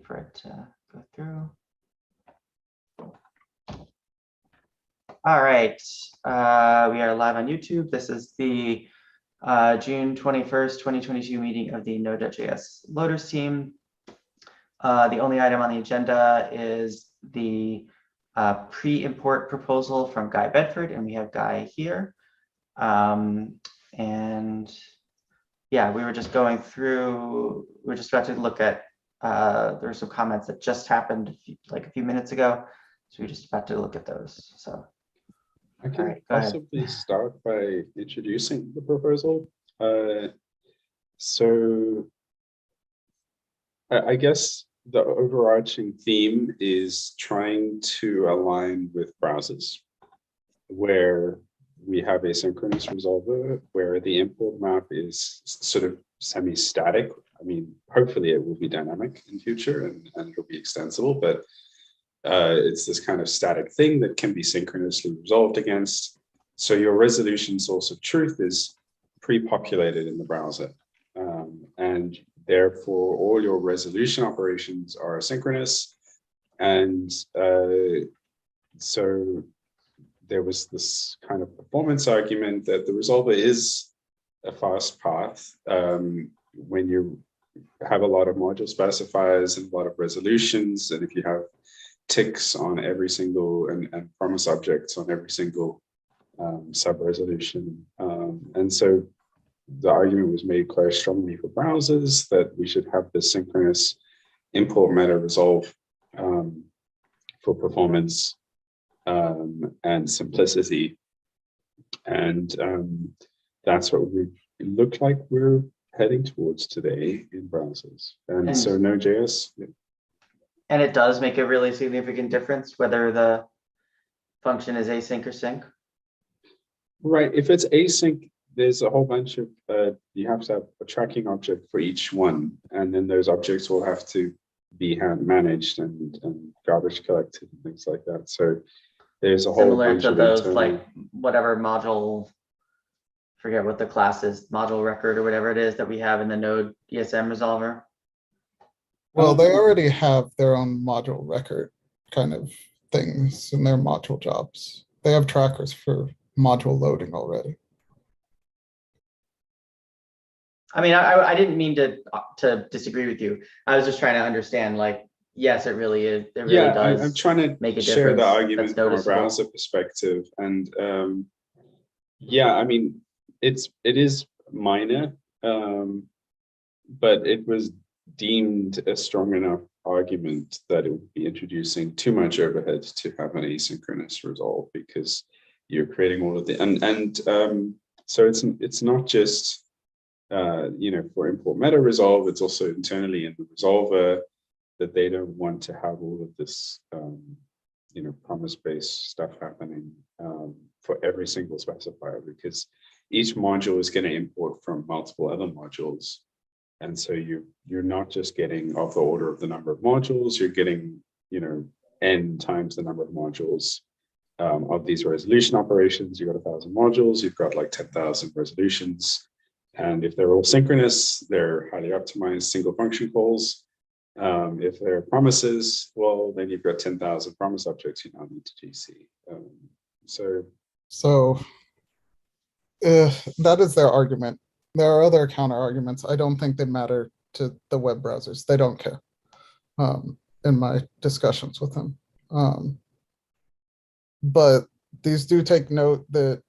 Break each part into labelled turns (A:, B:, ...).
A: for it to go through. All right, we are live on YouTube. This is the June 21st, 2022 meeting of the Node.js Loaders team. The only item on the agenda is the pre-import proposal from Guy Bedford, and we have Guy here. And yeah, we were just going through, we're just about to look at, there were some comments that just happened like a few minutes ago. So we're just about to look at those. So
B: I can possibly start by introducing the proposal. So I guess the overarching theme is trying to align with browsers where we have asynchronous resolver, where the import map is sort of semi-static. I mean, hopefully it will be dynamic in future and it'll be extensible, but it's this kind of static thing that can be synchronously resolved against. So your resolution source of truth is pre-populated in the browser. And therefore, all your resolution operations are asynchronous. And so there was this kind of performance argument that the resolver is a fast path when you have a lot of module specifiers and a lot of resolutions. And if you have ticks on every single and promise objects on every single sub-resolution. And so the argument was made quite strongly for browsers that we should have this synchronous import meta resolve for performance and simplicity. And that's what we look like we're heading towards today in browsers. And so Node.js.
A: And it does make a really significant difference whether the function is async or sync.
B: Right. If it's async, there's a whole bunch of, you have to have a tracking object for each one. And then those objects will have to be hand managed and garbage collected and things like that. So there's a whole bunch
A: to
B: of
A: those
B: internal,
A: like whatever module, forget what the class is, module record or whatever it is that we have in the Node ESM resolver.
C: Well, they already have their own module record kind of things in their module jobs. They have trackers for module loading already.
A: I mean, I didn't mean to disagree with you. I was just trying to understand, like, yes, it really is. It really does.
B: I'm trying to
A: make a
B: share the
A: difference
B: argument from a browser perspective. And yeah, I mean, it is minor, but it was deemed a strong enough argument that it would be introducing too much overhead to have an asynchronous resolve because you're creating all of the so it's not just you know, for import meta resolve, it's also internally in the resolver that they don't want to have all of this you know, promise-based stuff happening for every single specifier, because each module is going to import from multiple other modules. And so you're not just getting of the order of the number of modules, you're getting, you know, n times the number of modules of these resolution operations. You've got 1,000 modules, you've got like 10,000 resolutions. And if they're all synchronous, they're highly optimized single function calls. If they're promises, well, then you've got 10,000 promise objects you now need to GC.
C: So that is their argument. There are other counter arguments. I don't think they matter to the web browsers. They don't care in my discussions with them. But these do take note that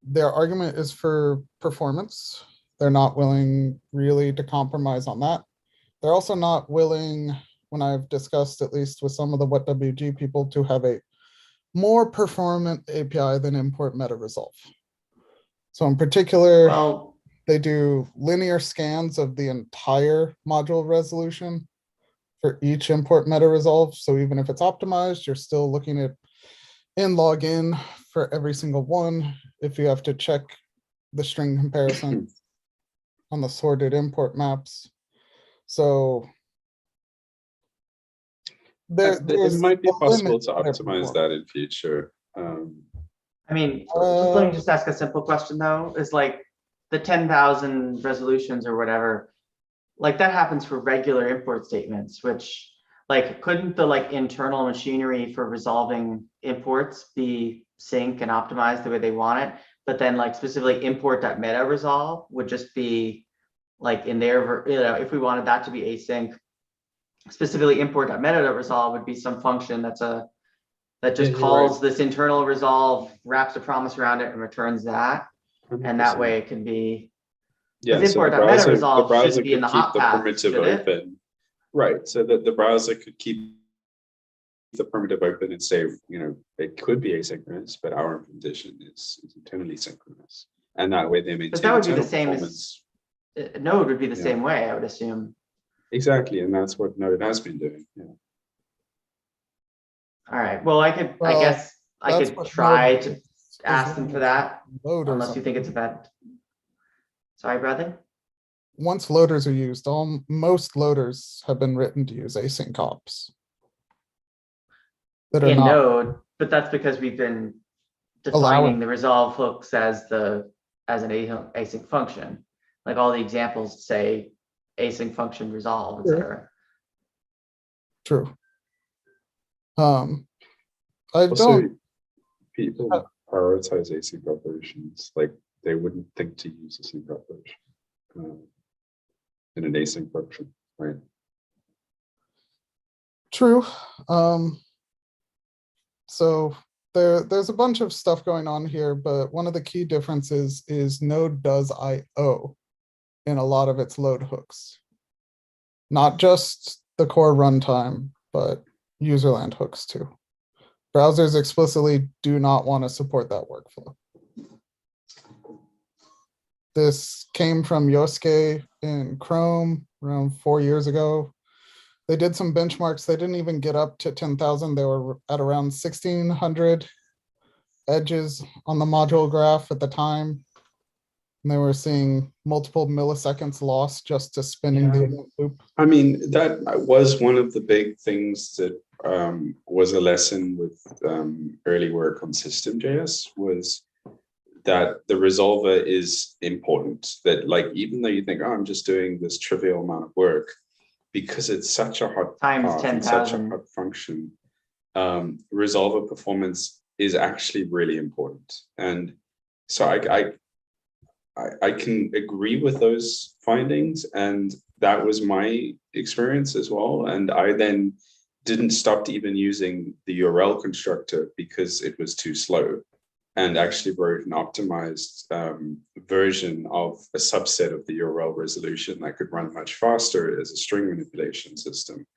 C: their argument is for performance. They're not willing really to compromise on that. They're also not willing, when I've discussed at least with some of the WhatWG people, to have a more performant API than import meta resolve. So in particular, they do linear scans of the entire module resolution for each import meta resolve. So even if it's optimized, you're still looking at in login for every single one. If you have to check the string comparison on the sorted import maps. So
B: it might be possible to optimize that in future.
A: I mean, let me just ask a simple question though, is like the 10,000 resolutions or whatever, like that happens for regular import statements, which like, couldn't the like internal machinery for resolving imports be sync and optimized the way they want it? But then like specifically import.meta resolve would just be like in their, if we wanted that to be async, specifically import.meta resolve would be some function that just
B: Yeah, you're
A: calls
B: right.
A: this internal resolve, wraps a promise around it and returns that. And that
B: 100%.
A: way it can be,
B: Yeah,
A: because
B: so the
A: import.meta
B: browser,
A: resolve shouldn't be in
B: could
A: the
B: keep
A: hot
B: the
A: path,
B: primitive
A: should it?
B: open. Right, so that the browser could keep the primitive open and say, it could be asynchronous, but our implementation is internally synchronous. And that way they
A: But
B: maintain
A: that would be the
B: internal
A: same
B: performance.
A: as, Node would be the
B: Yeah.
A: same way, I would assume.
B: Exactly, and that's what Node has been doing. Yeah.
A: All right, well, I
C: Well,
A: guess I
C: that's
A: could
C: what
A: try
C: Node
A: to
C: is
A: ask them for
C: limited
A: that,
C: loaders
A: unless you
C: on-
A: think it's a bad. Sorry, brother?
C: Once loaders are used, most loaders have been written to use async ops. That are
A: In
C: not
A: Node, but that's because we've been
C: Allowing-
A: defining the resolve hooks as an async function. Like all the examples say async function resolve,
C: Sure.
A: etc.
C: true. I
B: Also,
C: don't,
B: people prioritize async operations, like they wouldn't think to use a sync operation in an async function, right?
C: true. So there's a bunch of stuff going on here, but one of the key differences is Node does IO in a lot of its load hooks. Not just the core runtime, but userland hooks too. Browsers explicitly do not want to support that workflow. This came from Yosuke in Chrome around 4 years ago. They did some benchmarks. They didn't even get up to 10,000. They were at around 1,600 edges on the module graph at the time. And they were seeing multiple milliseconds lost just to spinning the event loop.
B: I mean, that was one of the big things that was a lesson with early work on System.js, was that the resolver is important. That like, even though you think, oh, I'm just doing this trivial amount of work, because it's such a hot
A: Times
B: path and such a
A: 10,000.
B: hot function, resolver performance is actually really important. And so I can agree with those findings, and that was my experience as well. And I then didn't stop even using the URL constructor because it was too slow, and actually wrote an optimized version of a subset of the URL resolution that could run much faster as a string manipulation system,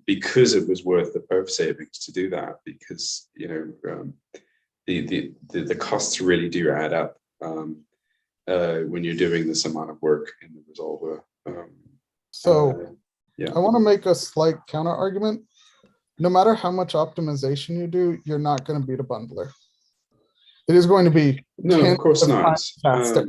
B: because it was worth the perf savings to do that, because the costs really do add up when you're doing this amount of work in the resolver.
C: So
B: yeah.
C: I want to make a slight counter argument. No matter how much optimization you do, you're not going to beat a bundler. It is going to be
B: No, of course
C: tens of
B: not.
C: times faster.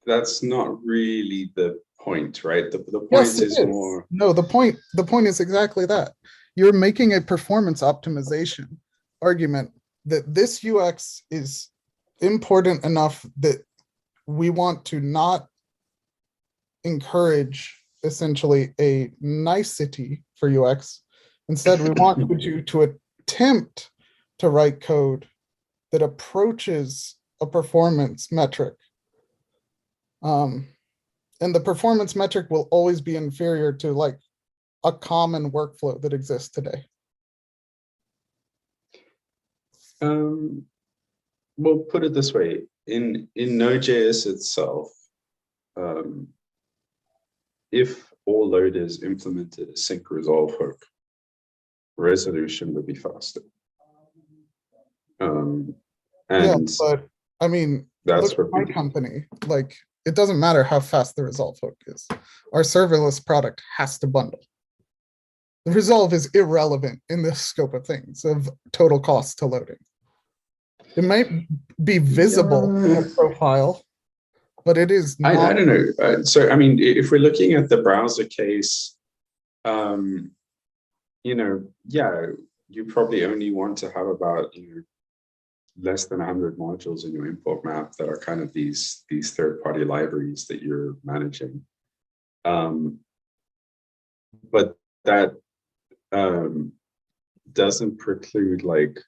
B: That's not really the point, right? The point
C: Yes, it
B: is
C: is.
B: more.
C: No, the point is exactly that. You're making a performance optimization argument that this UX is important enough that we want to not encourage essentially a nicety for UX. Instead, we want you to attempt to write code that approaches a performance metric. And the performance metric will always be inferior to like a common workflow that exists today.
B: We'll put it this way: in Node.js itself, if all loaders implemented a sync resolve hook, resolution would be faster. And
C: Yeah, but I mean,
B: that's
C: look at
B: what
C: my company. Like, it doesn't matter how fast the resolve hook is. Our serverless product has to bundle. The resolve is irrelevant in the scope of things of total cost to loading. It might be visible in a profile, but it is not.
B: I don't know. So, I mean, if we're looking at the browser case, yeah, you probably only want to have about less than 100 modules in your import map that are kind of these third-party libraries that you're managing. But that doesn't preclude like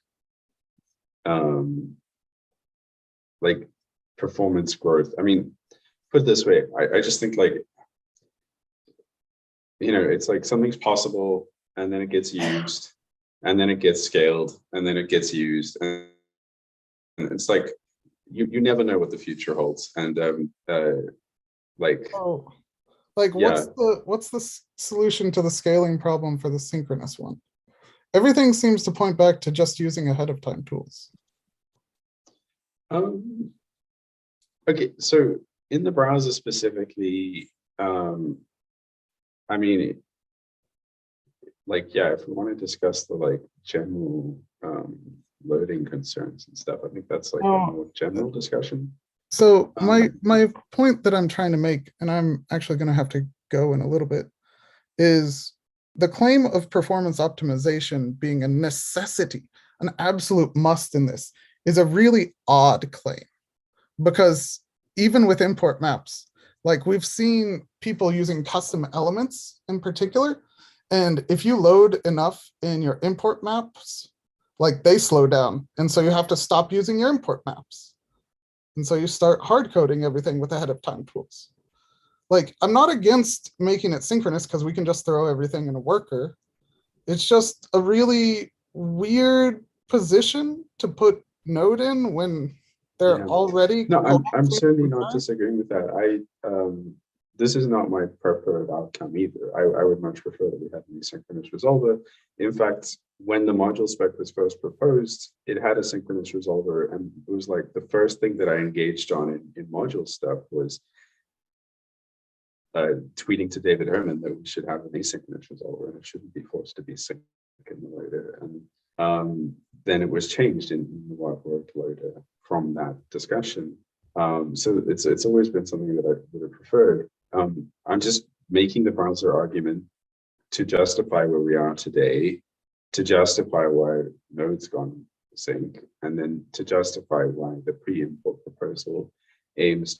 B: performance growth. I mean, put it this way, I just think like, you know, it's like something's possible and then it gets used and then it gets scaled and then it gets used. And it's like, you never know what the future holds. And like,
C: Oh, like
B: yeah.
C: what's the solution to the scaling problem for the synchronous one? Everything seems to point back to just using ahead of time tools.
B: Okay, so in the browser specifically, I mean, like, yeah, if we want to discuss the like general loading concerns and stuff, I think that's like a more general discussion.
C: So my point that I'm trying to make, and I'm actually going to have to go in a little bit, is the claim of performance optimization being a necessity, an absolute must in this, is a really odd claim. Because even with import maps, like we've seen people using custom elements in particular, and if you load enough in your import maps, like they slow down, and so you have to stop using your import maps. And so you start hard coding everything with ahead of time tools. Like, I'm not against making it synchronous because we can just throw everything in a worker. It's just a really weird position to put Node in when they're
B: Yeah.
C: already.
B: No, I'm certainly not disagreeing with that. This is not my preferred outcome either. I would much prefer that we had an asynchronous resolver. In fact, when the module spec was first proposed, it had a synchronous resolver, and it was like the first thing that I engaged on in module stuff was tweeting to David Herman that we should have an asynchronous resolver and it shouldn't be forced to be sync in the loader. And then it was changed in the work loader from that discussion. So it's always been something that I would have preferred. I'm just making the browser argument to justify where we are today, to justify why Node's gone sync, and then to justify why the pre-import proposal aims.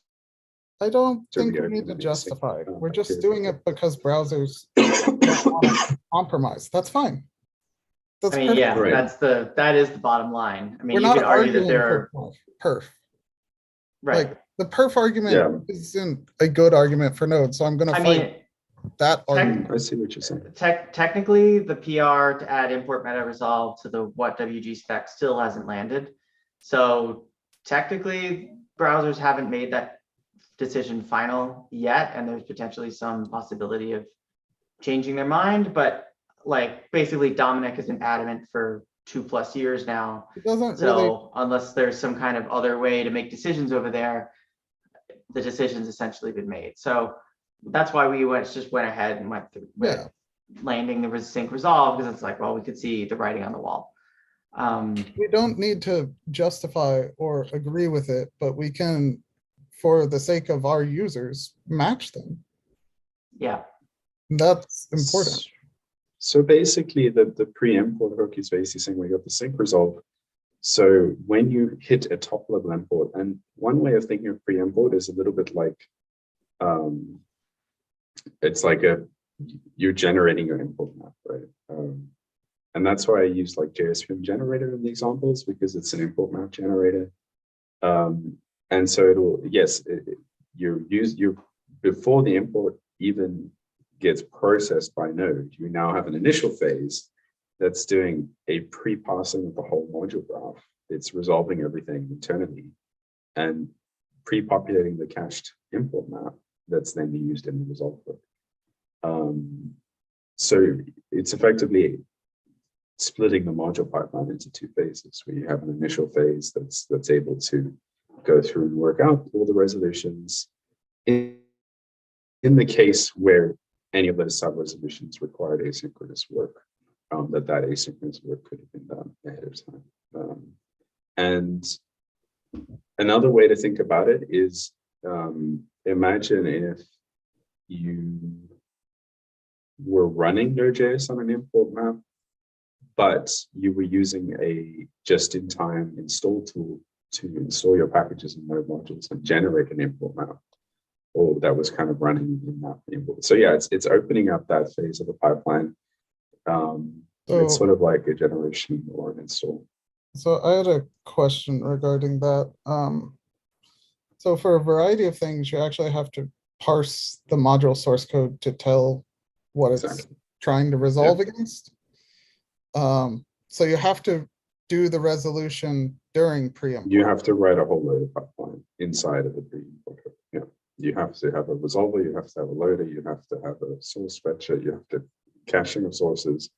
C: I don't think we need to justify. We're just doing it because browsers don't want to compromise. That's fine. That's
A: I mean, yeah,
B: Right.
A: that is the bottom line. I mean,
C: We're
A: you
C: not
A: could argue that
C: arguing
A: there
C: for
A: are,
C: perf.
A: right.
C: Like the perf argument
B: Yeah.
C: isn't a good argument for Node, so I'm going to
A: I
C: fight
A: mean,
C: that argument.
B: I see what you're saying.
A: Technically, the PR to add import meta resolve to the WhatWG spec still hasn't landed. So technically, browsers haven't made that decision final yet, and there's potentially some possibility of changing their mind. But like basically, Dominic has been adamant for 2+ years now.
C: It doesn't
A: So
C: really.
A: unless there's some kind of other way to make decisions over there, the decision's essentially been made. So that's why we just went ahead and went through with landing the sync resolve, because it's like, well, we could see the writing on the wall.
C: We don't need to justify or agree with it, but we can, for the sake of our users, match them.
A: Yeah.
C: That's important.
B: So basically, the pre-import hook is basically saying we got the sync resolve. So when you hit a top level import, and one way of thinking of pre-import is a little bit like, it's like you're generating your import map, right? And that's why I use like JSVM generator in the examples, because it's an import map generator. And so it'll, yes, before the import even gets processed by Node, you now have an initial phase that's doing a pre-parsing of the whole module graph. It's resolving everything internally and pre-populating the cached import map that's then used in the resolve book. So it's effectively splitting the module pipeline into two phases, where you have an initial phase that's able to go through and work out all the resolutions. In the case where any of those sub-resolutions required asynchronous work, that asynchronous work could have been done ahead of time. And another way to think about it is, imagine if you were running Node.js on an import map, but you were using a just-in-time install tool to install your packages and node modules and generate an import map, or that was kind of running in that import. So yeah, it's opening up that phase of the pipeline. It's
C: So,
B: sort of like a generation or an install.
C: so I had a question regarding that. So for a variety of things, you actually have to parse the module source code to tell what it's
B: Exactly.
C: trying to resolve against. So you have to do the resolution during pre-import.
B: You have to write a whole loader pipeline inside of the pre-import. Yeah, you have to have a resolver, you have to have a loader, you have to have a source fetcher, you have to caching of sources.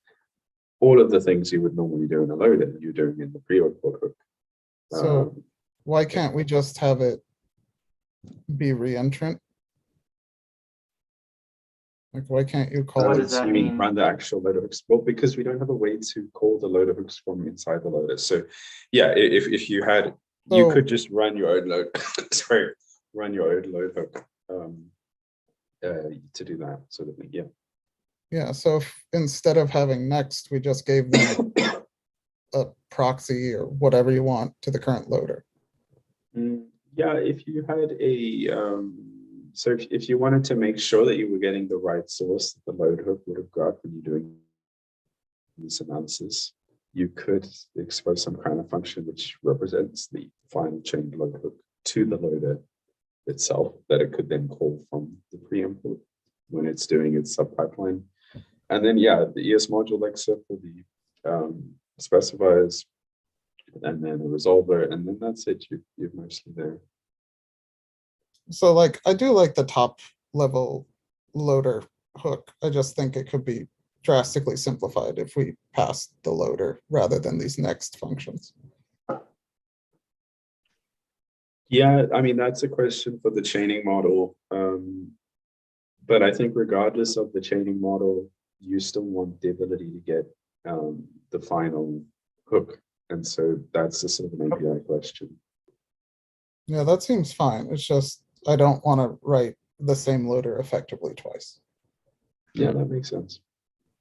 B: All of the things you would normally do in a loader, you're doing in the pre-import hook.
C: So why can't we just have it be reentrant? Like, why can't you call
A: What
C: it?
A: does that
B: You
A: mean?
B: run the actual loader hooks? Well, because we don't have a way to call the loader hooks from inside the loader. So yeah, if you had, you
C: So-
B: could just run your own load, sorry, run your own load hook to do that sort of thing. Yeah.
C: Yeah, so if instead of having next, we just gave them a proxy or whatever you want to the current loader.
B: Yeah, if you had a so if you wanted to make sure that you were getting the right source that the load hook would have got when you're doing this analysis, you could expose some kind of function which represents the final chain load hook to the loader itself that it could then call from the pre-import when it's doing its sub pipeline. And then yeah, the ES module lexer for the specifiers, and then a resolver, and then that's it. You're mostly there.
C: So like, I do like the top level loader hook. I just think it could be drastically simplified if we passed the loader rather than these next functions.
B: Yeah, I mean, that's a question for the chaining model. But I think regardless of the chaining model, you still want the ability to get the final hook. And so that's a sort of an API question.
C: Yeah, that seems fine. It's just, I don't want to write the same loader effectively twice.
B: Yeah, that makes sense.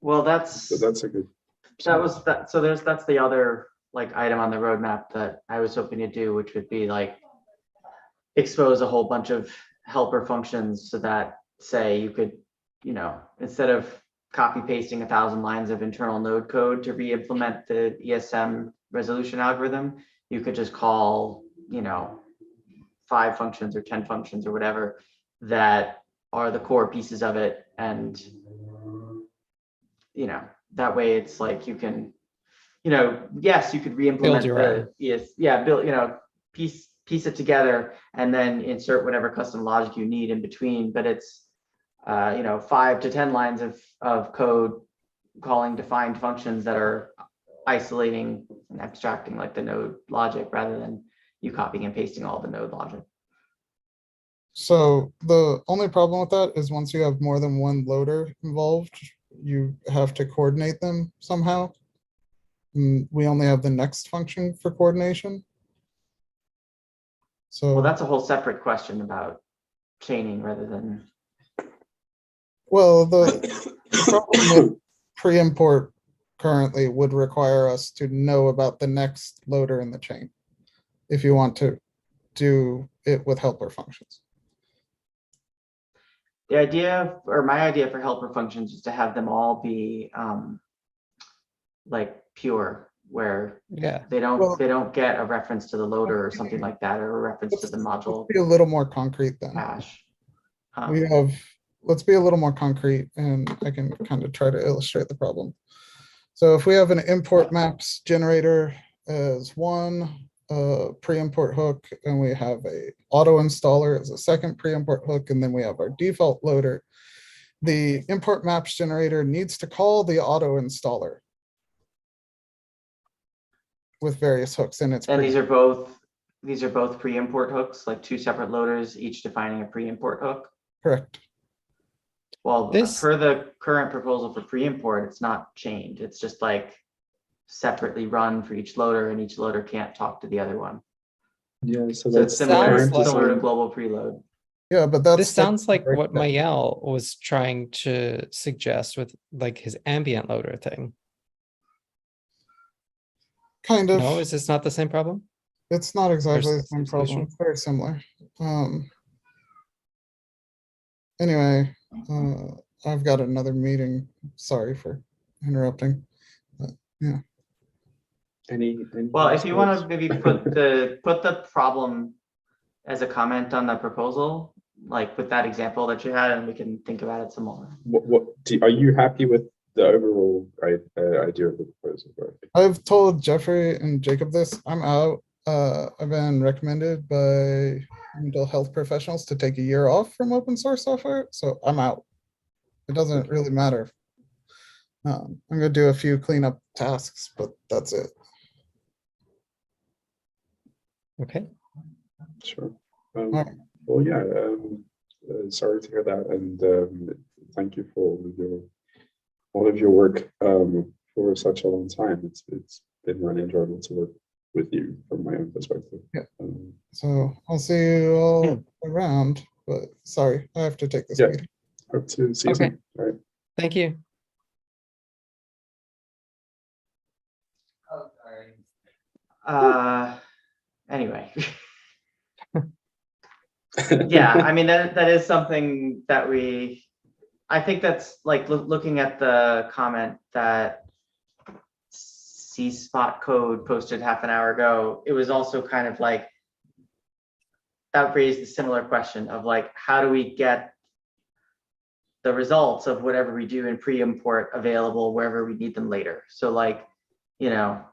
A: Well, that's
B: So that's a good.
A: that. So that's the other like item on the roadmap that I was hoping to do, which would be like expose a whole bunch of helper functions so that say you could, instead of copy pasting 1,000 lines of internal node code to re-implement the ESM resolution algorithm, you could just call, 5 functions or 10 functions or whatever that are the core pieces of it. And, that way it's like you can, yes, you could re-implement
D: your
A: the
D: own.
A: build, piece it together and then insert whatever custom logic you need in between. But it's, 5 to 10 lines of code calling defined functions that are isolating and abstracting like the node logic rather than you copying and pasting all the node logic.
C: So the only problem with that is once you have more than one loader involved, you have to coordinate them somehow. And we only have the next function for coordination. So.
A: Well, that's a whole separate question about chaining rather than.
C: Well, the problem with pre-import currently would require us to know about the next loader in the chain if you want to do it with helper functions.
A: The idea, or my idea for helper functions is to have them all be like pure, where
D: Yeah,
A: they
C: Well-
A: don't get a reference to the loader or something like that, or a reference to the module
C: Be a little more concrete then.
A: hash.
C: Let's be a little more concrete and I can kind of try to illustrate the problem. So if we have an import maps generator as one pre-import hook, and we have a auto installer as a second pre-import hook, and then we have our default loader, the import maps generator needs to call the auto installer with various hooks in its.
A: And these are both pre-import hooks, like 2 separate loaders, each defining a pre-import hook.
C: Correct.
A: Well,
D: This-
A: for the current proposal for pre-import, it's not chained. It's just like separately run for each loader, and each loader can't talk to the other one.
B: Yeah, so
A: So it's
B: that's
A: similar,
D: Sounds like-
A: similar to global preload.
C: Yeah, but that's.
D: this sounds like
C: right
D: what
C: there.
D: Mayel was trying to suggest with like his ambient loader thing.
C: Kind of.
D: No, is this not the same problem?
C: It's not exactly the
D: There's
C: same
D: the
C: problem.
D: solution.
C: It's very similar. Anyway, I've got another meeting. Sorry for interrupting.
B: Any
A: Well, if you want
B: thoughts?
A: to maybe put the problem as a comment on the proposal, like with that example that you had, and we can think about it some more.
B: Are you happy with the overall idea of the proposal? Dorothy?
C: I've told Jeffrey and Jacob this. I'm out. I've been recommended by mental health professionals to take a year off from open source software, so I'm out. It doesn't really matter. I'm gonna do a few cleanup tasks, but that's it.
D: Okay,
B: Sure.
C: Alright.
B: Well, yeah. Sorry to hear that, and thank you for all of your work for such a long time. It's been really enjoyable to work with you from my own perspective.
C: Yeah. So I'll see you all around, but sorry, I have to take this
B: Yeah.
C: meeting.
B: Hope to see you
D: Okay.
B: soon. All right.
D: thank you.
A: Anyway. Yeah, I mean, that is something that I think that's like looking at the comment that C-Spot Code posted half an hour ago. It was also kind of like, that raised a similar question of like, how do we get the results of whatever we do in pre-import available wherever we need them later? So like, you know,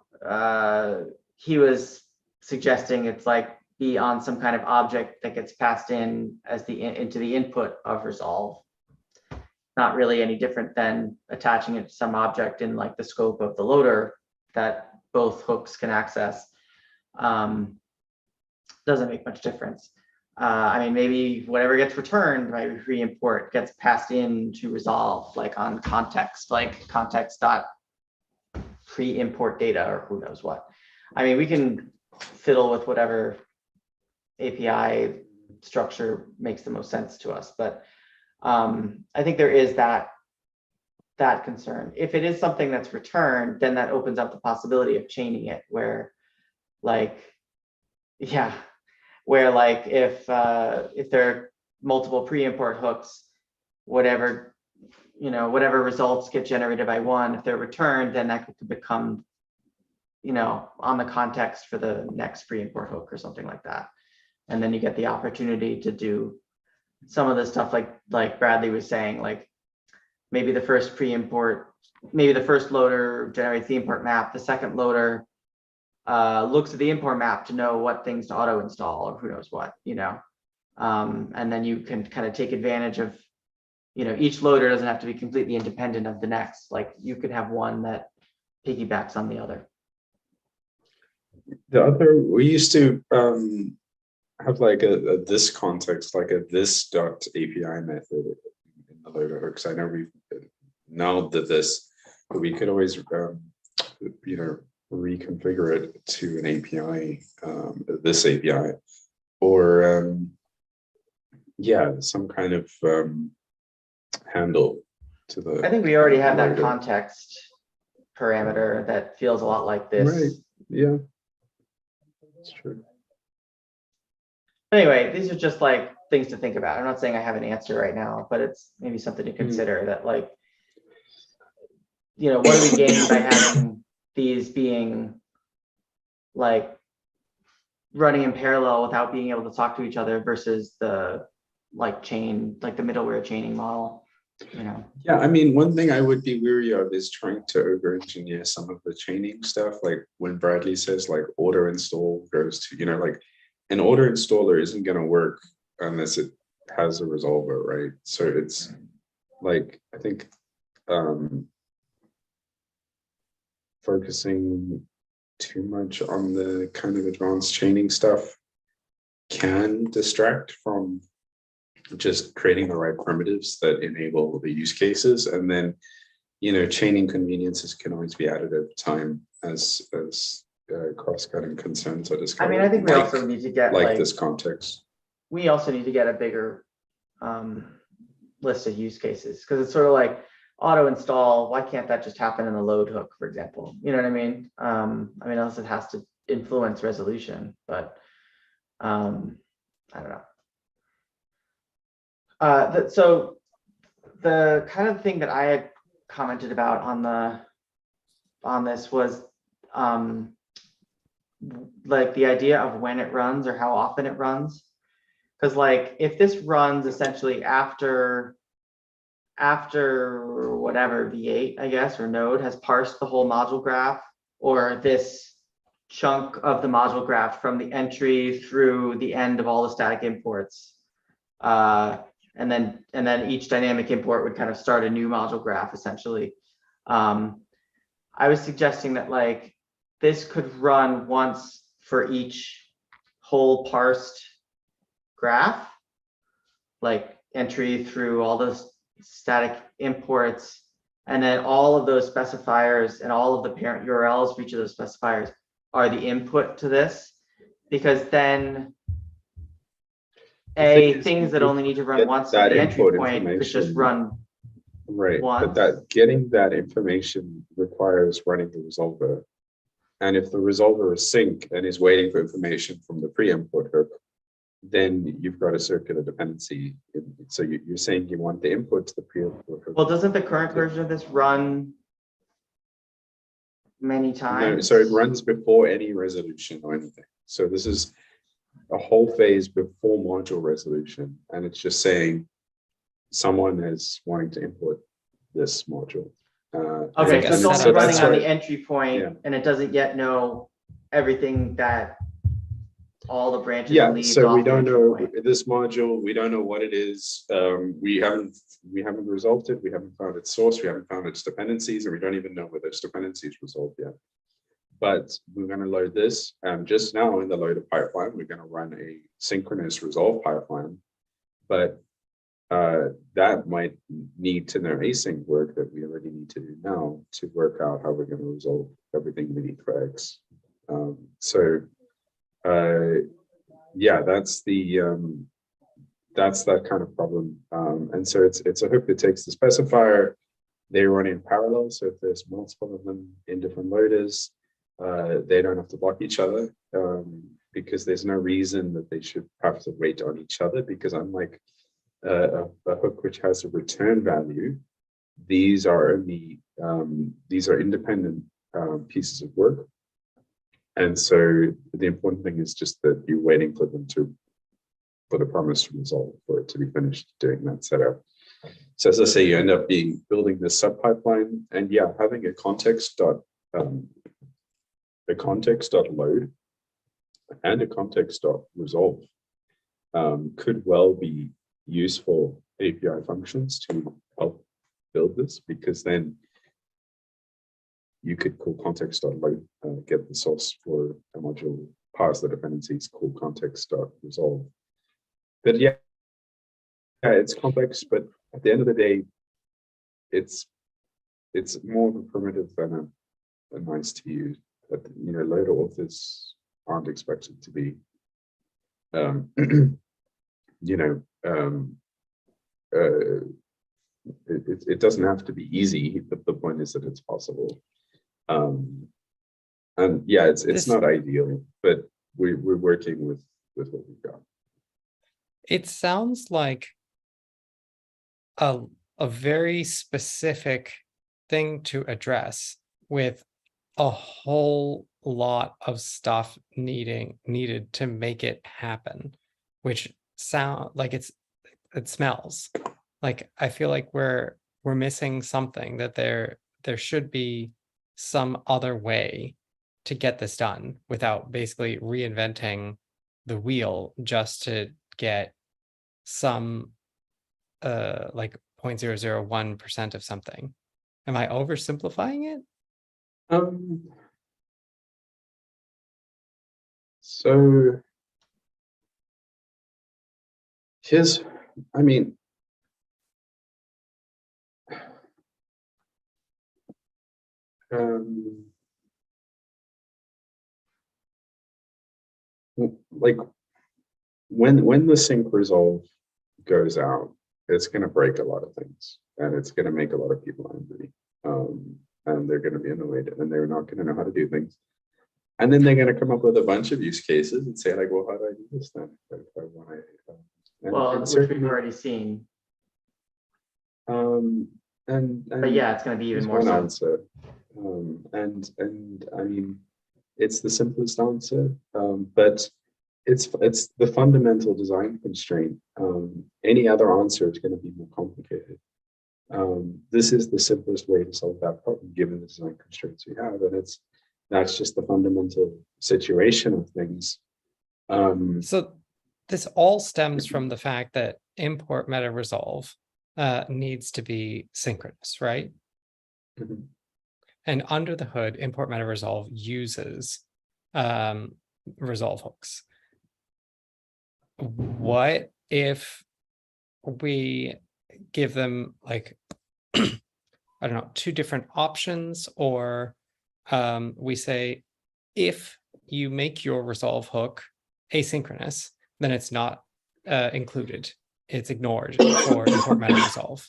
A: he was suggesting it's like be on some kind of object that gets passed in as into the input of resolve. Not really any different than attaching it to some object in like the scope of the loader that both hooks can access. Doesn't make much difference. I mean, maybe whatever gets returned by pre-import gets passed in to resolve, like on context, like context dot pre-import data or who knows what. I mean, we can fiddle with whatever API structure makes the most sense to us, but I think there is that concern. If it is something that's returned, then that opens up the possibility of chaining it, where like, yeah, where like if there are multiple pre-import hooks, whatever, you know, whatever results get generated by one, if they're returned, then that could become, you know, on the context for the next pre-import hook or something like that. And then you get the opportunity to do some of the stuff like Bradley was saying, like maybe the first pre-import, maybe the first loader generates the import map, the second loader looks at the import map to know what things to auto install or who knows what, you know. And then you can kind of take advantage of, you know, each loader doesn't have to be completely independent of the next. Like you could have one that piggybacks on the other.
B: The other, we used to have like a this context, like a this dot API method in the loader hooks. I know we've now did this, but we could always, you know, reconfigure it to an API, this API, or yeah, some kind of handle to the.
A: I think we already have that
B: loader.
A: context parameter that feels a lot like this.
B: Right. Yeah, that's true.
A: Anyway, these are just like things to think about. I'm not saying I have an answer right now, but it's maybe something to consider that like, you know, what do we gain by having these being like running in parallel without being able to talk to each other versus the like chain, like the middleware chaining model, you know?
B: Yeah, I mean, one thing I would be weary of is trying to over-engineer some of the chaining stuff. Like when Bradley says like auto install goes to, you know, like an auto installer isn't going to work unless it has a resolver, right? So it's like, I think focusing too much on the kind of advanced chaining stuff can distract from just creating the right primitives that enable the use cases. And then, you know, chaining conveniences can always be added over time as cross-cutting concerns are discovered.
A: I mean, I think we also need to get
B: like this context.
A: We also need to get a bigger list of use cases, because it's sort of like, auto install, why can't that just happen in the load hook, for example? You know what I mean? I mean, unless it has to influence resolution, but I don't know. So the kind of thing that I had commented about on this was like the idea of when it runs or how often it runs. Because like if this runs essentially after whatever V8, I guess, or node has parsed the whole module graph, or this chunk of the module graph from the entry through the end of all the static imports. And then each dynamic import would kind of start a new module graph essentially. I was suggesting that like this could run once for each whole parsed graph, like entry through all those static imports, and then all of those specifiers and all of the parent URLs for each of those specifiers are the input to this, because then things that only need to run once at the entry point could just run
B: right,
A: once.
B: but that getting that information requires running the resolver. And if the resolver is sync and is waiting for information from the pre-import hook, then you've got a circular dependency. So you're saying you want the input to the pre-import hook.
A: Well, doesn't the current version of this run many times?
B: No, so it runs before any resolution or anything. So this is a whole phase before module resolution, and it's just saying someone is wanting to import this module.
A: Okay, so it's only
B: so
A: running
B: that's
A: on
B: why-
A: the entry point,
B: yeah.
A: and it doesn't yet know everything that all the branches
B: Yeah,
A: and leaves
B: so
A: off
B: we
A: the
B: don't
A: entry
B: know
A: point.
B: this module, we don't know what it is. We haven't resolved it, we haven't found its source, we haven't found its dependencies, and we don't even know whether its dependencies resolved yet. But we're going to load this, and just now in the loader pipeline, we're going to run a synchronous resolve pipeline. But that might need to know async work that we already need to do now to work out how we're going to resolve everything we need for X. Yeah, that's that kind of problem. And so it's a hook that takes the specifier, they run in parallel. So if there's multiple of them in different loaders, they don't have to block each other, because there's no reason that they should have to wait on each other, because unlike a hook which has a return value, these are only these are independent pieces of work. And so the important thing is just that you're waiting for them for the promise to resolve, for it to be finished doing that setup. So as I say, you end up building this sub pipeline, and yeah, having a context.load and a context.resolve could well be useful API functions to help build this, because then you could call context.load, get the source for a module, parse the dependencies, call context.resolve. But yeah, it's complex, but at the end of the day, it's more of a primitive than a nice to use. But, you know, loader authors aren't expected to be, you know, it doesn't have to be easy. The point is that it's possible. And yeah, it's not ideal, but we're working with what we've got.
D: It sounds like a very specific thing to address, with a whole lot of stuff needed to make it happen, which sound like it smells like, I feel like we're missing something, that there should be some other way to get this done without basically reinventing the wheel just to get some like 0.001% of something. Am I oversimplifying it?
B: So here's, I mean, like when the sync resolve goes out, it's going to break a lot of things, and it's going to make a lot of people angry, and they're going to be annoyed, and they're not going to know how to do things. And then they're going to come up with a bunch of use cases and say, like, well, how do I do this then? If I want to,
A: Well, which we've already seen, but yeah, it's gonna be even more
B: one
A: so.
B: answer. And I mean, it's the simplest answer, but it's the fundamental design constraint. Any other answer is going to be more complicated. This is the simplest way to solve that problem, given the design constraints we have, and that's just the fundamental situation of things.
D: So this all stems from the fact that import meta resolve needs to be synchronous, right?
B: Mhm.
D: And under the hood, import meta resolve uses resolve hooks. What if we give them like, I don't know, two different options, or we say, if you make your resolve hook asynchronous, then it's not included. It's ignored for import meta resolve.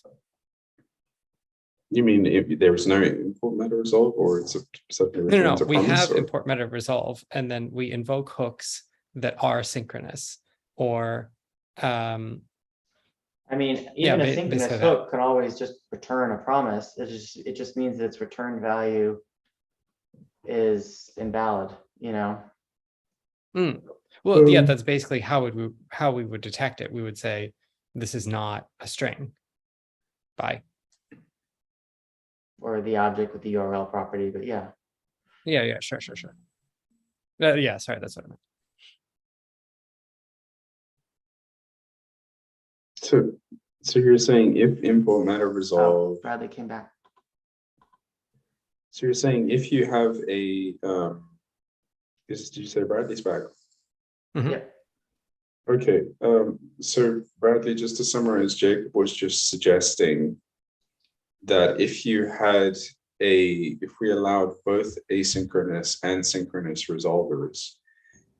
B: You mean if there was no import meta resolve, or it's something?
D: No, we have import meta resolve, and then we invoke hooks that are synchronous, or
A: I mean,
D: Yeah,
A: even a
D: basically
A: synchronous
D: that.
A: hook can always just return a promise. It just means that its return value is invalid, you know?
D: Well, yeah, that's basically how we would detect it. We would say this is not a string. Bye.
A: Or the object with the URL property, but yeah.
D: Yeah, sure. Yeah, sorry, that's what I meant.
B: So you're saying if import meta resolve,
A: Oh, Bradley came back.
B: so you're saying if you have a, did you say Bradley's back?
D: Mhm.
A: Yeah.
B: Okay, so Bradley, just to summarize, Jacob was just suggesting that if we allowed both asynchronous and synchronous resolvers,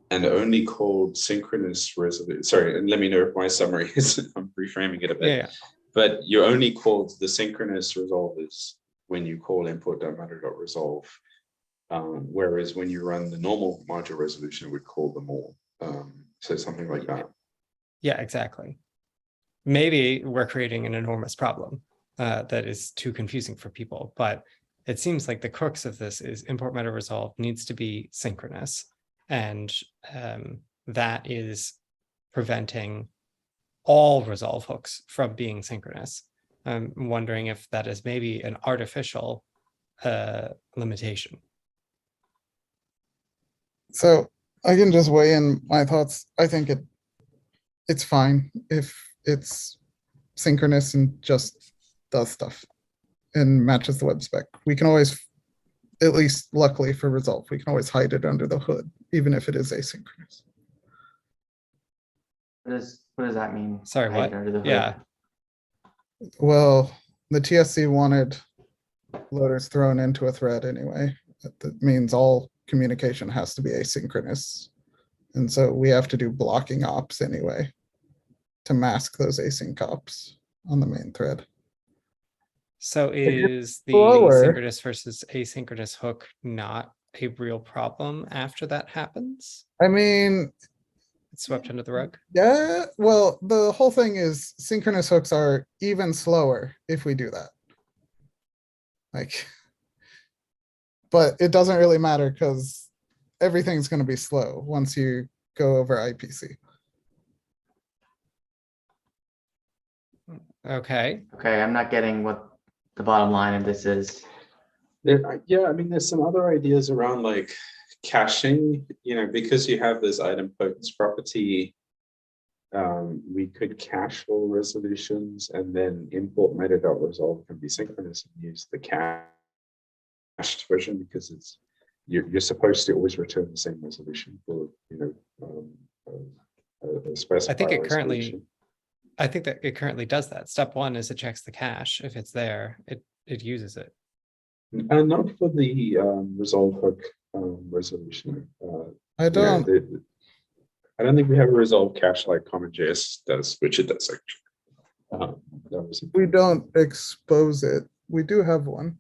B: and only called synchronous resolution, sorry, and let me know if my summary is, I'm reframing it a bit.
D: Yeah.
B: But you only called the synchronous resolvers when you call import.matter.resolve, whereas when you run the normal module resolution, it would call them all. So something like that.
D: Yeah, exactly. Maybe we're creating an enormous problem that is too confusing for people, but it seems like the crux of this is import meta resolve needs to be synchronous, and that is preventing all resolve hooks from being synchronous. I'm wondering if that is maybe an artificial limitation.
C: So I can just weigh in my thoughts. I think it's fine if it's synchronous and just does stuff and matches the web spec. We can always, at least luckily for Resolve, we can always hide it under the hood, even if it is asynchronous.
A: What does that mean?
D: Sorry,
A: Hide
D: what?
A: it under the hood?
D: Yeah.
C: Well, the TSC wanted loaders thrown into a thread anyway. That means all communication has to be asynchronous. And so we have to do blocking ops anyway to mask those async ops on the main thread.
D: So is the
C: slower.
D: synchronous versus asynchronous hook not a real problem after that happens?
C: I mean,
D: It's swept under the rug?
C: yeah, well, the whole thing is synchronous hooks are even slower if we do that. Like, but it doesn't really matter because everything's going to be slow once you go over IPC.
D: Okay.
A: Okay, I'm not getting what the bottom line of this is.
B: Yeah, I mean, there's some other ideas around like caching, because you have this idempotence property, we could cache all resolutions, and then import meta.resolve can be synchronous and use the cached version, because you're supposed to always return the same resolution for a specified resolution.
D: I think that it currently does that. Step one is it checks the cache. If it's there, it uses it.
B: And not for the resolve hook resolution.
C: I don't.
B: I don't think we have a resolve cache like CommonJS does, which it does actually. That was
C: We don't expose it. We do have one,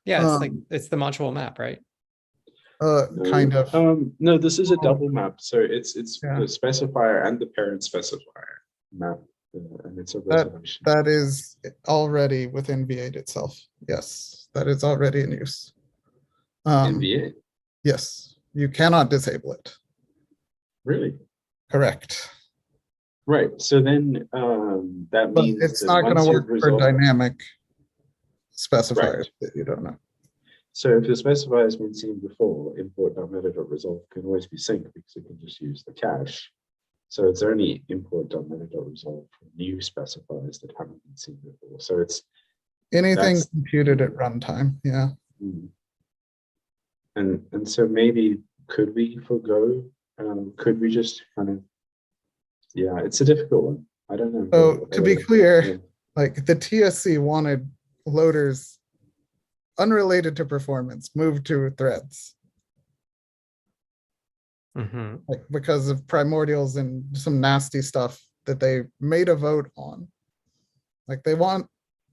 D: Yeah, it's like,
C: Um,
D: it's the module map, right?
C: kind of.
B: No, this is a double map, so it's
C: Yeah.
B: the specifier and the parent specifier map, and it's a resolution.
C: That is already within V8 itself. Yes, that is already in use.
B: In V8,
C: Yes, you cannot disable it.
B: really?
C: Correct.
B: Right. So then that
C: But
B: means
C: it's
B: that
C: not going to
B: once you've
C: work for
B: resolved,
C: dynamic specifiers
B: Right.
C: that you don't know.
B: so if the specifier has been seen before, import.meta.resolve can always be synced because it can just use the cache. So it's only import.meta.resolve for new specifiers that haven't been seen before. So it's
C: Anything
B: That's-
C: computed at runtime. Yeah.
B: and so maybe could we forgo? Could we just kind of? Yeah, it's a difficult one. I don't know.
C: So to be clear,
B: Yeah.
C: like the TSC wanted loaders unrelated to performance moved to threads,
D: Mm-hmm.
C: like because of primordials and some nasty stuff that they made a vote on. Like they want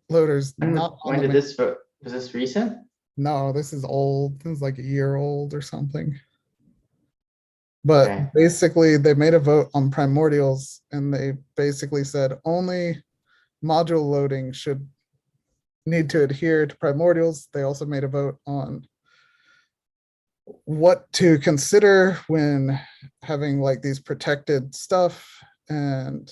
C: loaders not on
A: When
C: the
A: did
C: main-
A: this vote? Was this recent?
C: No, this is old. This is like a year old or something. But
A: Okay.
C: basically, they made a vote on primordials and they basically said only module loading should need to adhere to primordials. They also made a vote on what to consider when having like these protected stuff. And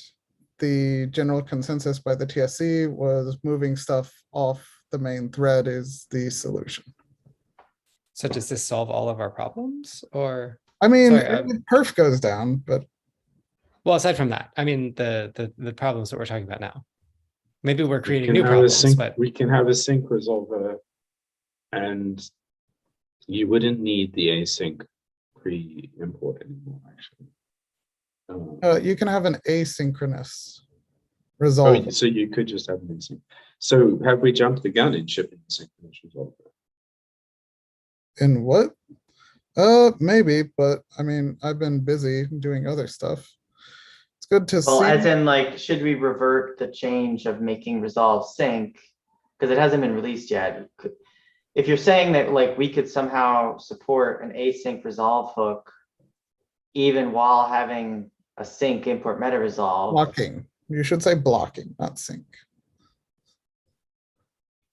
C: the general consensus by the TSC was moving stuff off the main thread is the solution.
D: So does this solve all of our problems, or,
C: I mean,
D: Sorry,
C: perf goes down, but
D: well, aside from that, I mean, the problems that we're talking about now? Maybe we're
B: We
D: creating
B: can
D: new
B: have a
D: problems,
B: sync-
D: but
B: we can have a sync resolver, and you wouldn't need the async pre-import anymore, actually.
C: you can have an asynchronous resolve.
B: So you could just have an async. So have we jumped the gun in shipping the synchronous resolver?
C: In what? Maybe, but I mean, I've been busy doing other stuff. It's good to
A: Well, as
C: see.
A: in like, should we revert the change of making resolve sync? Because it hasn't been released yet. If you're saying that like we could somehow support an async resolve hook, even while having a sync import meta resolve.
C: Blocking. You should say blocking, not sync.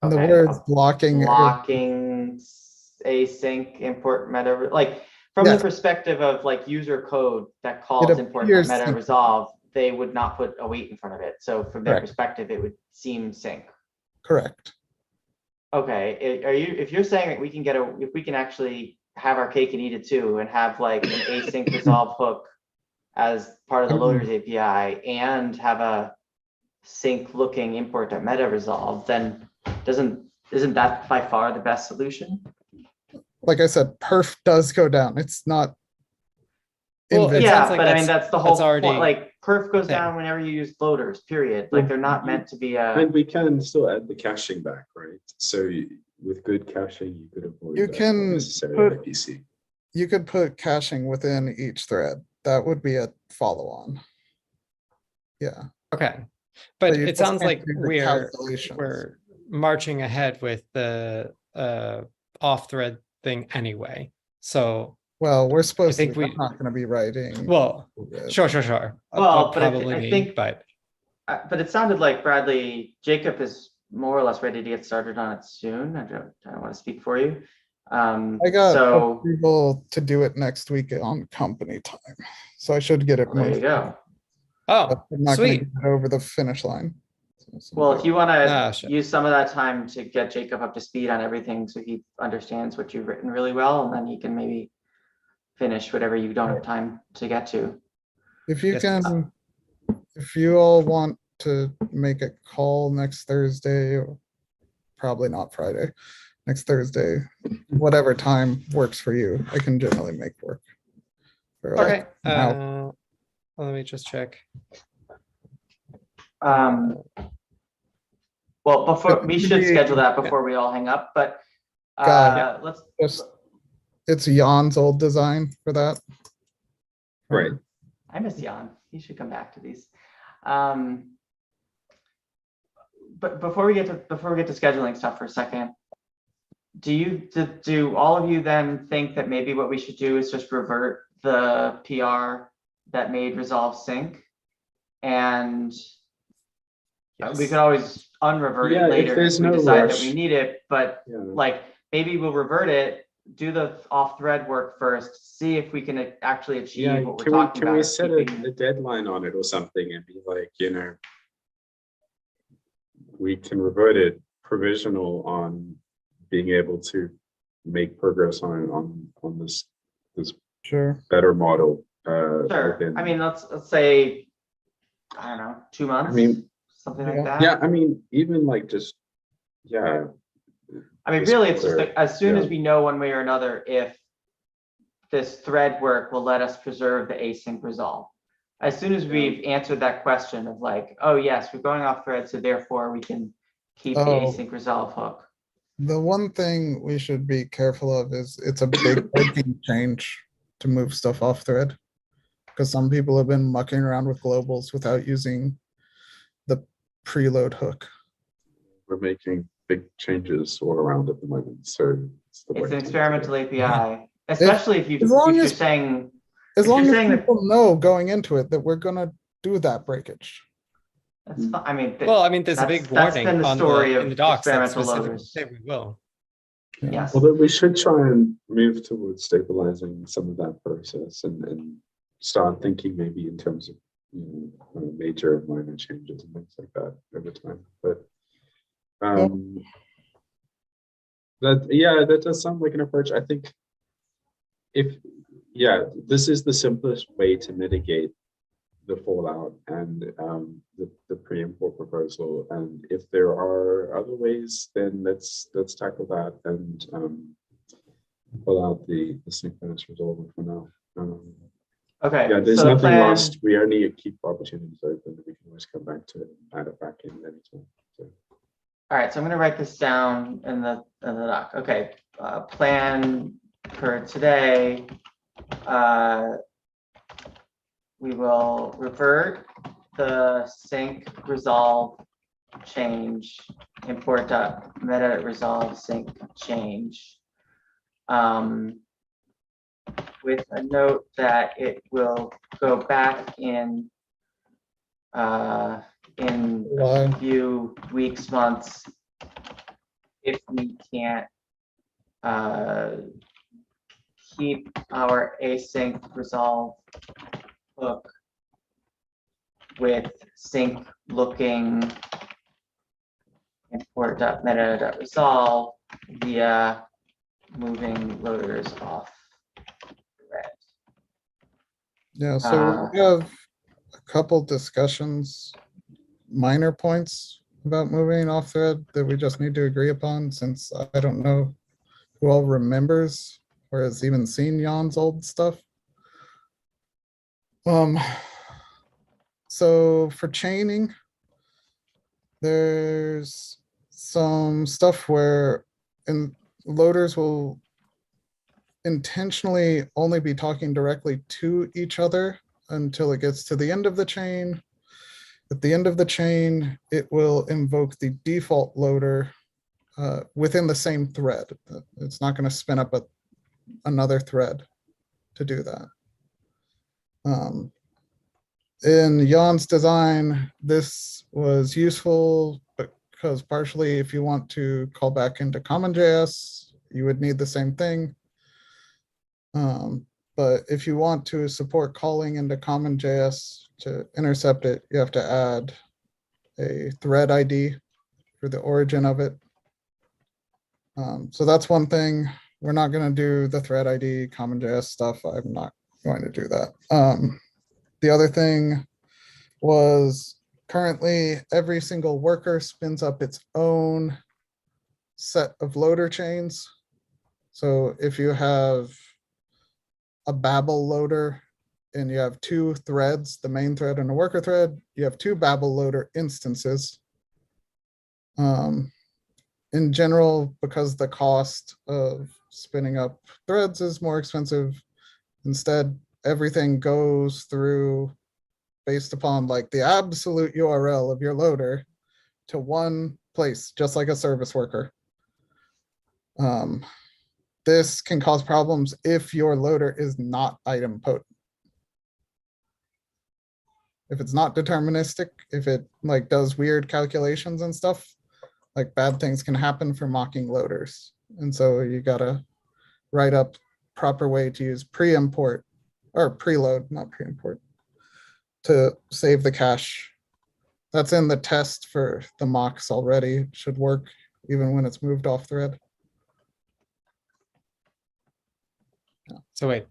C: And the
A: Okay,
C: words blocking.
A: blocking async import meta, like from the
C: Yes.
A: perspective of like user code that calls import
C: appears
A: meta
C: sync.
A: resolve, they would not put a wait in front of it. So from their
C: Correct.
A: perspective, it would seem sync.
C: Correct.
A: Okay, are you, if you're saying that we can get if we can actually have our cake and eat it too, and have like an async resolve hook as part of the loaders API and have a sync looking import.meta resolve, then isn't that by far the best solution?
C: Like I said, perf does go down. It's not.
D: Well, it
C: invincible.
A: Yeah,
D: sounds like
A: but I mean, that's the whole
D: already
A: point, like perf goes
D: there.
A: down whenever you use loaders, period. Like they're not meant to be a,
B: And we can still add the caching back, right? So with good caching, you could avoid
C: You
B: that
C: can
B: unnecessary
C: put-
B: IPC.
C: You could put caching within each thread. That would be a follow-on. Yeah.
D: Okay, but
C: you
D: it
C: just
D: sounds
C: can't
D: like
C: do the
D: we're
C: calculations.
D: marching ahead with the off thread thing anyway. So,
C: Well, we're supposed to,
D: think
C: I'm
D: we-
C: not gonna be writing.
D: well,
C: with-
D: sure.
A: Well, but
D: Probably
A: I
D: me,
A: think-
D: but
A: but it sounded like Jacob is more or less ready to get started on it soon. I don't want to speak for you.
C: I got
A: So
C: approval to do it next week on company time, so I should get it.
A: there you
C: moved,
A: go.
D: oh,
C: but I'm not gonna
D: sweet.
C: get it over the finish line.
A: Well, if you want
D: Ah,
A: to
D: sure.
A: use some of that time to get Jacob up to speed on everything so he understands what you've written really well, and then he can maybe finish whatever you don't have time to get to.
C: If you
D: Yes,
C: can, if you all want to make a call next Thursday, or probably not Friday, next Thursday, whatever time works for you, I can generally make work. For like
D: Okay,
C: an hour.
D: let me just check.
A: Well, before, we should
C: Maybe-
A: schedule that before we all hang up, but
C: Got
A: let's,
C: Just, it's Jan's old design for that.
B: Right.
A: I miss Jan. He should come back to these. but before we get to scheduling stuff for a second, do all of you then think that maybe what we should do is just revert the PR that made Resolve sync? And we
B: Yes.
A: could always unrevert
B: Yeah,
A: it
B: if
A: later if
B: there's
A: we
B: no
A: decide that we
B: rush.
A: need it, but
B: Yeah.
A: like, maybe we'll revert it, do the off-thread work first, see if we can actually
B: Yeah,
A: achieve what we're
B: can we
A: talking
B: can
A: about.
B: we
A: of
B: set
A: keeping-
B: a deadline on it or something and be like, we can revert it provisional on being able to make progress on this
C: Sure.
B: better model.
A: Sure,
B: within-
A: I mean, let's say, I don't know, 2 months,
B: mean,
A: something
C: yeah.
A: like that.
B: Yeah, I mean, even like just, yeah,
A: I mean,
B: this
A: really, it's just
B: quarter,
A: like, as soon as
B: yeah.
A: we know one way or another if this thread work will let us preserve the async resolve. As soon as we've answered that question of like, oh yes, we're going off thread, so therefore we can keep the
C: Oh.
A: async resolve hook.
C: The one thing we should be careful of is it's a big breaking change to move stuff off thread. Because some people have been mucking around with globals without using the preload hook.
B: We're making big changes all around at the moment, so it's the
A: It's
B: way
A: an
B: to do it.
A: experimental API, especially if
C: as long
A: you're
C: as-
A: saying,
C: As
A: If you're
C: long as
A: saying that-
C: people know going into it that we're gonna do that breakage.
A: that's fine, I mean.
D: Well, I mean, there's a
A: that's-
D: big
A: that's
D: warning
A: been the
D: on
A: story
D: in
A: of
D: the docs that
A: experimental
D: specifically
A: loaders.
D: say we will.
A: Yes,
B: Although we should try and move towards stabilizing some of that process and start thinking maybe in terms of major and minor changes and things like that over time. But that does sound like an approach. I think this is the simplest way to mitigate the fallout and the pre-import proposal. And if there are other ways, then let's tackle that and pull out the synchronous resolver for now.
A: okay.
B: Yeah, there's
A: so the
B: nothing
A: plan-
B: lost. We only keep opportunities open. We can always come back to it and add it back in anytime. So.
A: All right, so I'm gonna write this down in the doc. Okay, plan for today. We will revert the sync resolve change, import meta resolve sync change. With a note that it will go back in a
C: Why?
A: few weeks, months, if we can't keep our async resolve hook with sync looking import.meta.resolve via moving loaders off thread.
C: Yeah, so we have a couple discussions, minor points about moving off thread that we just need to agree upon, since I don't know who all remembers or has even seen Jan's old stuff. So for chaining, there's some stuff where loaders will intentionally only be talking directly to each other until it gets to the end of the chain. At the end of the chain, it will invoke the default loader within the same thread. It's not going to spin up another thread to do that. In Jan's design, this was useful because partially if you want to call back into CommonJS, you would need the same thing. But if you want to support calling into CommonJS to intercept it, you have to add a thread ID for the origin of it. So that's one thing. We're not going to do the thread ID CommonJS stuff. I'm not going to do that. The other thing was currently every single worker spins up its own set of loader chains. So if you have a Babel loader and you have two threads, the main thread and a worker thread, you have two Babel loader instances. In general, because the cost of spinning up threads is more expensive, instead everything goes through based upon like the absolute URL of your loader, to one place, just like a service worker. This can cause problems if your loader is not item potent. If it's not deterministic, if it like does weird calculations and stuff, like bad things can happen for mocking loaders. And so you gotta write up proper way to use pre-import or preload, not pre-import, to save the cache. That's in the test for the mocks already. It should work even when it's moved off thread.
D: So wait,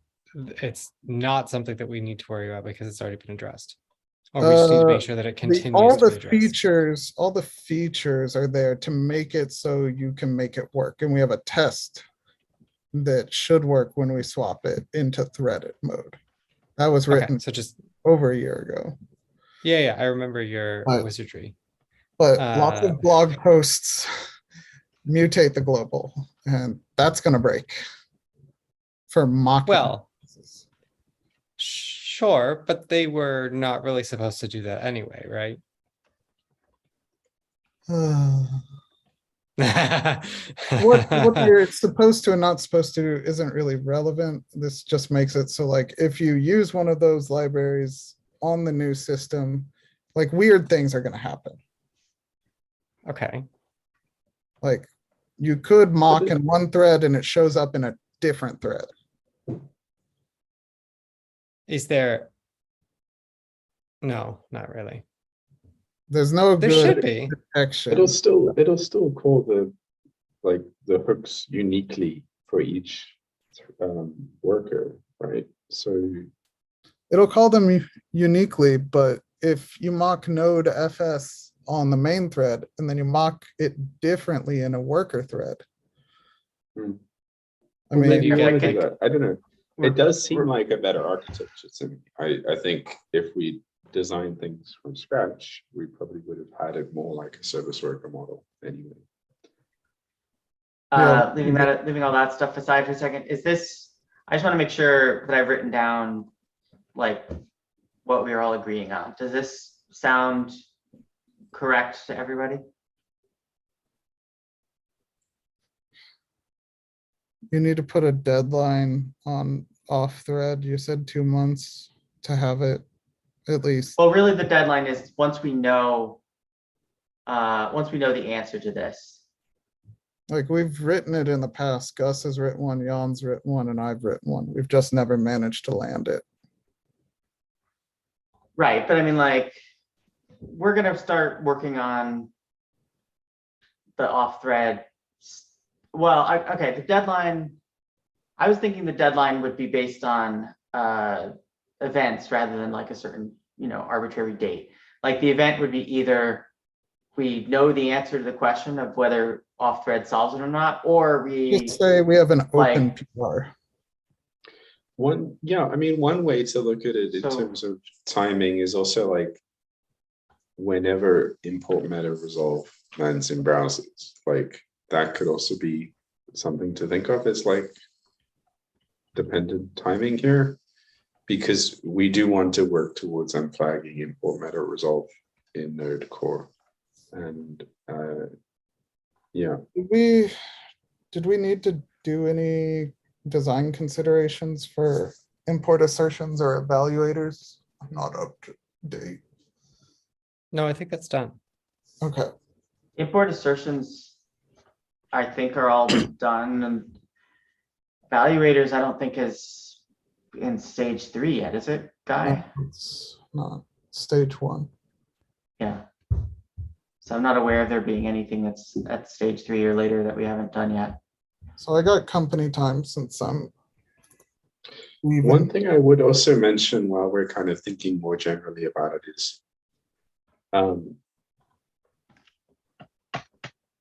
D: it's not something that we need to worry about because it's already been addressed. Or we just need to make sure that it continues
C: All
D: to be
C: the
D: addressed.
C: all the features are there to make it so you can make it work. And we have a test that should work when we swap it into threaded mode. That was
D: Okay,
C: written
D: so just,
C: over a year ago.
D: yeah, I remember your
C: Right.
D: wizardry.
C: But lots
D: Uh,
C: of blog posts mutate the global, and that's gonna break for mocking.
D: Well, sure, but they were not really supposed to do that anyway, right?
C: What you're supposed to and not supposed to isn't really relevant. This just makes it so like if you use one of those libraries on the new system, like weird things are gonna happen.
D: Okay,
C: Like you could mock in one thread and it shows up in a different thread.
D: is there? No, not really.
C: There's no
D: There
C: good
D: should be.
C: protection.
B: It'll still call the hooks uniquely for each worker, right? So
C: It'll call them uniquely, but if you mock node FS on the main thread and then you mock it differently in a worker thread.
B: Hmm.
C: I
B: well,
C: mean,
B: maybe you
A: Okay,
B: want to
A: okay.
B: do that. I don't know.
A: We're-
B: It does seem
A: we're-
B: like a better architecture to me. I think if we design things from scratch, we probably would have had it more like a service worker model anyway.
C: Yeah.
A: Leaving all that stuff aside for a second, is this, I just want to make sure that I've written down like what we are all agreeing on. Does this sound correct to everybody?
C: you need to put a deadline on off thread. You said 2 months to have it at least.
A: Well, really the deadline is once we know the answer to this.
C: Like we've written it in the past. Gus has written one, Jan's written one, and I've written one. We've just never managed to land it.
A: Right, but I mean, like, we're gonna start working on the off thread. Well, okay, the deadline, I was thinking the deadline would be based on events rather than like a certain, arbitrary date. Like the event would be either we know the answer to the question of whether off thread solves it or not, or we,
C: Just say we have an open
A: like-
C: PR.
B: One way to look at it in
A: So-
B: terms of timing is also like whenever import meta resolve lands in browsers, like that could also be something to think of as like dependent timing here, because we do want to work towards unflagging import meta resolve in Node Core. And yeah.
C: Did we need to do any design considerations for import assertions or evaluators? I'm not up to date.
D: No, I think that's done.
C: Okay,
A: import assertions, I think are all done, and evaluators, I don't think is in stage 3 yet, is it, Guy?
C: it's not stage 1.
A: Yeah. So I'm not aware of there being anything that's at stage 3 or later that we haven't done yet.
C: So I got company time since I'm
B: One
C: leaving.
B: thing I would also mention while we're kind of thinking more generally about it is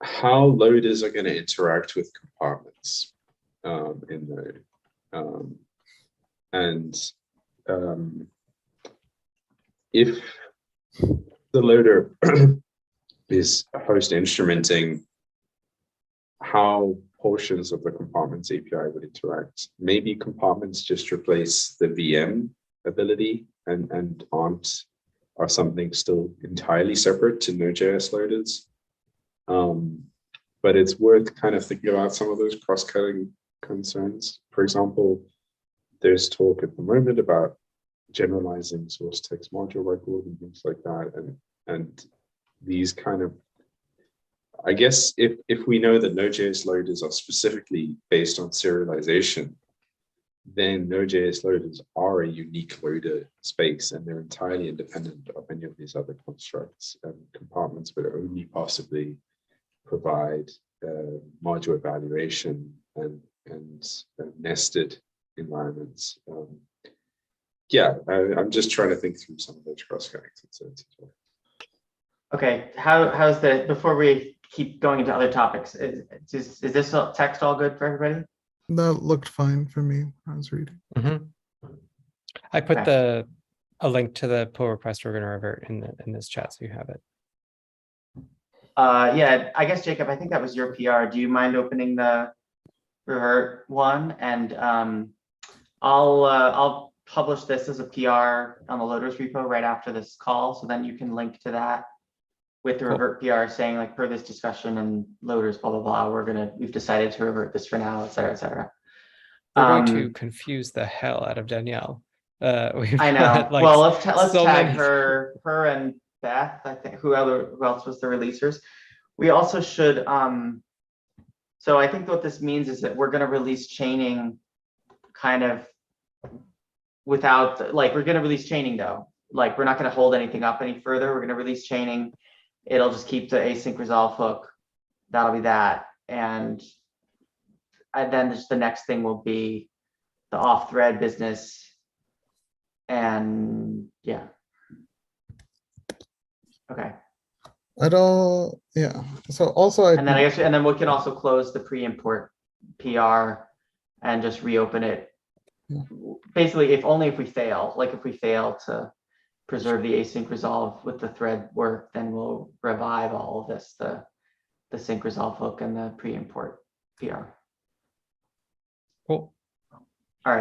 B: how loaders are going to interact with compartments in Node. If the loader is host instrumenting how portions of the compartments API would interact, maybe compartments just replace the VM ability and aren't are something still entirely separate to Node.js loaders. But it's worth kind of thinking about some of those cross-cutting concerns. For example, there's talk at the moment about generalizing source text module record and things like that. And these kind of, I guess if we know that Node.js loaders are specifically based on serialization, then Node.js loaders are a unique loader space, and they're entirely independent of any of these other constructs. And compartments would only possibly provide module evaluation and nested environments. I'm just trying to think through some of those cross-cutting concerns as well.
A: Okay, how's before we keep going into other topics, is this text all good for everybody?
C: That looked fine for me. I was reading.
D: I put
A: Okay.
D: a link to the pull request we're going to revert in this chat, so you have it.
A: Yeah, I guess Jacob, I think that was your PR. Do you mind opening the revert one? And I'll publish this as a PR on the loaders repo right after this call, so then you can link to that with the
D: Cool.
A: revert PR saying like per this discussion and loaders, blah, blah, blah, we've decided to revert this for now, et cetera, et cetera.
D: We're going to confuse the hell out of Danielle. We've
A: I know.
D: got, like,
A: Well, let's
D: so
A: tag
D: many-
A: her and Beth. I think who else was the releasers. We also should. So I think what this means is that we're going to release chaining, kind of without we're going to release chaining though. Like we're not going to hold anything up any further. We're going to release chaining. It'll just keep the async resolve hook. That'll be that, and then just the next thing will be the off-thread business. And yeah. Okay.
C: Yeah. So also
A: And then and then we can also close the pre-import PR and just reopen it.
C: Yeah.
A: Basically, if we fail, like if we fail to preserve the async resolve with the thread work, then we'll revive all of this, the sync resolve hook and the pre-import PR.
D: Cool.